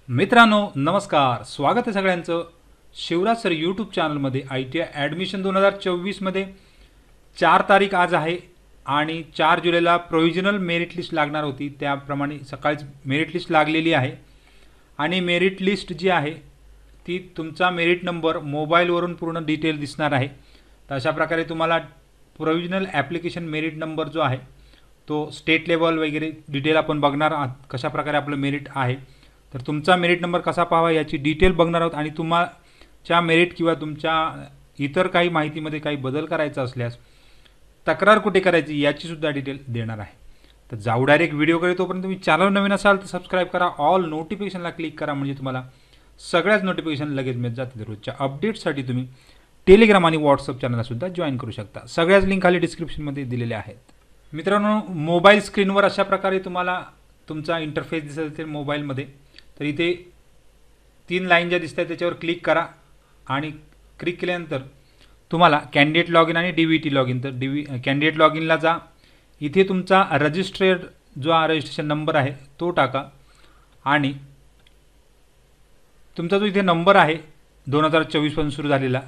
मित्रांनो नमस्कार, स्वागत आहे सगळ्यांचं शिवराज सर यूट्यूब चॅनलमध्ये. ITI ॲडमिशन 2024मध्ये 4 तारीख आज आहे आणि 4 जुलैला प्रोव्हिजनल मेरिट लिस्ट लागणार होती. त्याप्रमाणे सकाळीच मेरिट लिस्ट लागलेली आहे आणि मेरिट लिस्ट जी आहे ती तुमचा मेरिट नंबर मोबाईलवरून पूर्ण डिटेल दिसणार आहे. तर अशा प्रकारे तुम्हाला प्रोव्हिजनल ॲप्लिकेशन मेरिट नंबर जो आहे तो स्टेट लेवल वगैरे डिटेल आपण बघणार आहात, कशा प्रकारे आपलं मेरिट आहे. तर तुमचा मेरिट नंबर कसा पाहावा याची डिटेल बघणार आहोत आणि तुमच्या मेरिट किंवा तुमच्या इतर काही माहितीमध्ये काही बदल करायचा असल्यास तक्रार कुठे करायची याची सुद्धा डिटेल देणार आहे. तर जाऊ डायरेक्ट व्हिडिओकडे. तोपर्यंत तुम्ही चॅनल नवीन असाल तर सबस्क्राईब करा, ऑल नोटिफिकेशनला क्लिक करा, म्हणजे तुम्हाला सगळ्याच नोटिफिकेशन लगेच मिळत जातील. रोजच्या अपडेट्ससाठी तुम्ही टेलिग्राम आणि व्हॉट्सअप चॅनलला सुद्धा जॉईन करू शकता. सगळ्याच लिंक खाली डिस्क्रिप्शनमध्ये दिलेल्या आहेत. मित्रांनो, मोबाईल स्क्रीनवर अशा प्रकारे तुम्हाला तुमचा इंटरफेस दिसत असेल मोबाईलमध्ये. तर इथे 3 लाईन ज्या दिसत आहेत त्याच्यावर क्लिक करा आणि क्लिक केल्यानंतर तुम्हाला कॅन्डिडेट लॉग इन आणि DVT लॉग इन. तर कॅन्डिडेट लॉग इनला जा. इथे तुमचा रजिस्टर्ड जो रजिस्ट्रेशन नंबर आहे तो टाका आणि तुमचा जो इथे नंबर आहे 2024 पासून सुरू झालेला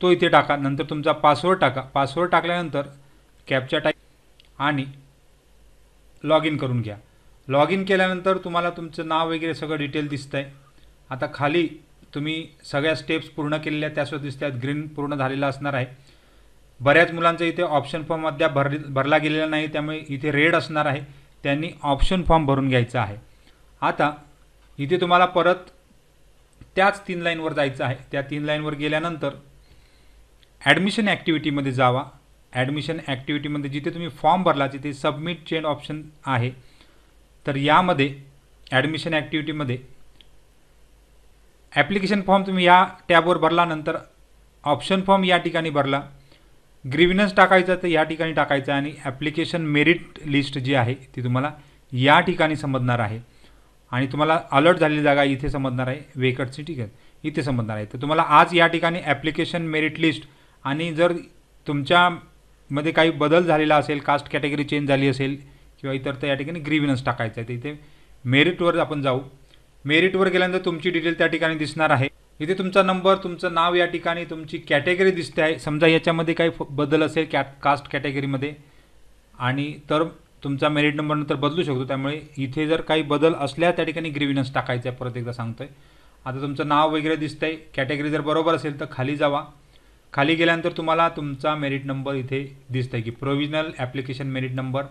तो इथे टाका. नंतर तुमचा पासवर्ड टाका. पासवर्ड टाकल्यानंतर कॅप्चा टाईप आणि लॉग इन करून घ्या. लॉग इन केल्यानंतर तुम्हाला तुमचं नाव वगैरे सगळं डिटेल दिसतं आहे. आता खाली तुम्ही सगळ्या स्टेप्स पूर्ण केलेल्या त्यासुद्धा दिसत आहेत. ग्रीन पूर्ण झालेला असणार आहे. बऱ्याच मुलांचं इथे ऑप्शन फॉर्म अद्याप भरला गेलेला नाही, त्यामुळे इथे रेड असणार आहे. त्यांनी ऑप्शन फॉर्म भरून घ्यायचा आहे. आता इथे तुम्हाला परत त्याच 3 लाईनवर जायचं आहे. त्या 3 लाईनवर गेल्यानंतर ॲडमिशन ॲक्टिव्हिटीमध्ये जावा. ॲडमिशन ॲक्टिव्हिटीमध्ये जिथे तुम्ही फॉर्म भरला तिथे सबमिट चेंज ऑप्शन आहे. तर यामध्ये ॲडमिशन ॲक्टिव्हिटीमध्ये ॲप्लिकेशन फॉर्म तुम्ही या टॅबवर भरला, नंतर ऑप्शन फॉर्म या ठिकाणी भरला, ग्रीव्हनन्स टाकायचं तर या ठिकाणी टाकायचं आणि ॲप्लिकेशन मेरिट लिस्ट जी आहे ती तुम्हाला या ठिकाणी समजणार आहे आणि तुम्हाला अलर्ट झालेली जागा इथे समजणार आहे. वेकटची ठीक आहे इथे समजणार आहे. तर तुम्हाला आज या ठिकाणी ॲप्लिकेशन मेरिट लिस्ट आणि जर तुमच्यामध्ये काही बदल झालेला असेल, कास्ट कॅटेगरी चेंज झाली असेल किंवा इतर तर या ठिकाणी ग्रीव्हनन्स टाकायचं आहे. तर इथे मेरिटवर आपण जाऊ. मेरिटवर गेल्यानंतर तुमची डिटेल त्या ठिकाणी दिसणार आहे. इथे तुमचा नंबर, तुमचं नाव, या ठिकाणी तुमची कॅटेगरी दिसते आहे. समजा याच्यामध्ये काही बदल असेल कास्ट कॅटेगरीमध्ये आणि तर तुमचा मेरिट नंबर नंतर बदलू शकतो. त्यामुळे इथे जर काही बदल असल्या त्या ठिकाणी ग्रीव्हनन्स टाकायचं आहे. परत एकदा सांगतोय. आता तुमचं नाव वगैरे दिसतं आहे. कॅटेगरी जर बरोबर असेल तर खाली जावा. खाली गेल्यानंतर तुम्हाला तुमचा मेरिट नंबर इथे दिसतं आहे की प्रोव्हिजनल ॲप्लिकेशन मेरिट नंबर.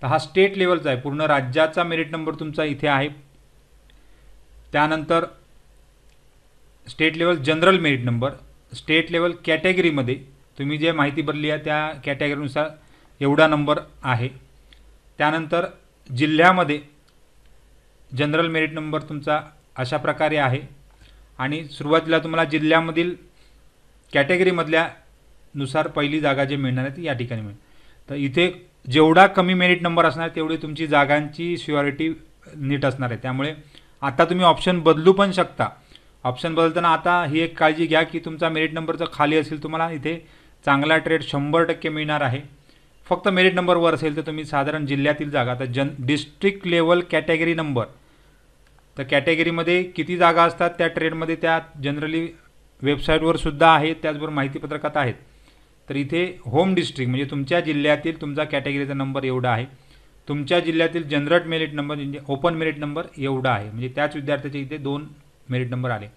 तर हा स्टेट लेवलचा आहे, पूर्ण राज्याचा मेरिट नंबर तुमचा इथे आहे. त्यानंतर state level general merit number, state level कॅटेगरीमध्ये तुम्ही जे माहिती भरली आहे त्या कॅटेगरीनुसार एवढा नंबर आहे. त्यानंतर जिल्ह्यामध्ये जनरल मेरिट नंबर तुमचा अशा प्रकारे आहे आणि सुरुवातीला तुम्हाला जिल्ह्यामधील कॅटेगरीमधल्या नुसार पहिली जागा जे मिळणार आहे ती या ठिकाणी मिळेल. तर इथे जेवढा कमी मेरिट नंबर असणार तेवढी तुमची जागांची सिक्युरिटी नीट असणार आहे. त्यामुळे आता तुम्ही ऑप्शन बदलू पण शकता. ऑप्शन बदलताना आता ही एक काळजी घ्या की तुमचा मेरिट नंबर जर खाली असेल तुम्हाला इथे चांगला ट्रेड 100% मिळणार आहे. फक्त मेरिट नंबर वर असेल तर तुम्ही साधारण जिल्ह्यातील जागा, आता डिस्ट्रिक्ट लेवल कॅटेगरी नंबर, तर कॅटेगरीमध्ये किती जागा असतात त्या ट्रेडमध्ये त्या जनरली वेबसाईटवर सुद्धा आहेत, त्याचबरोबर माहितीपत्रकात आहेत. तर इथे होम डिस्ट्रिक्ट म्हणजे तुमच्या जिल्ह्यातील तुमचा कॅटेगरीचा नंबर एवढा आहे, तुमच्या जिल्ह्यातील जनरल मेरिट नंबर म्हणजे ओपन मेरिट नंबर एवढा आहे. म्हणजे त्याच विद्यार्थ्याचे इथे 2 मेरिट नंबर आले.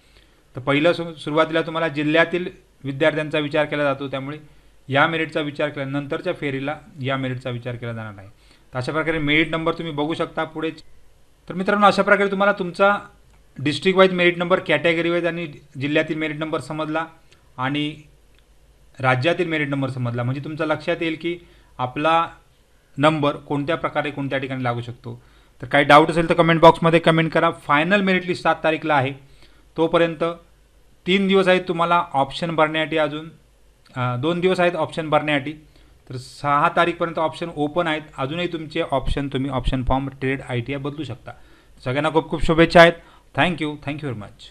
तर पहिलं सुरुवातीला तुम्हाला जिल्ह्यातील विद्यार्थ्यांचा विचार केला जातो, त्यामुळे या मेरिटचा विचार केला, नंतरच्या फेरीला या मेरिटचा विचार केला जाणार आहे. तर अशा प्रकारे मेरिट नंबर तुम्ही बघू शकता पुढे. तर मित्रांनो, अशा प्रकारे तुम्हाला तुमचा district wise merit number, category wise आणि जिल्ह्यातील मेरिट नंबर समजला आणि राज्यातील मेरिट नंबर समजला, म्हणजे तुमच्या लक्षात येईल की आपला नंबर कोणत्या प्रकारे कोणत्या ठिकाणी लागू शकतो. तर काही डाऊट असेल तर कमेंट बॉक्समध्ये कमेंट करा. फायनल मेरिट लिस्ट 7 तारीखला आहे. तोपर्यंत 3 दिवस आहेत तुम्हाला ऑप्शन भरण्यासाठी, अजून 2 दिवस आहेत ऑप्शन भरण्यासाठी. तर 6 तारीखपर्यंत ऑप्शन ओपन आहेत. अजूनही तुमचे ऑप्शन तुम्ही ऑप्शन फॉर्म ट्रेड ITI बदलू शकता. सगळ्यांना खूप खूप शुभेच्छा आहेत. Thank you very much.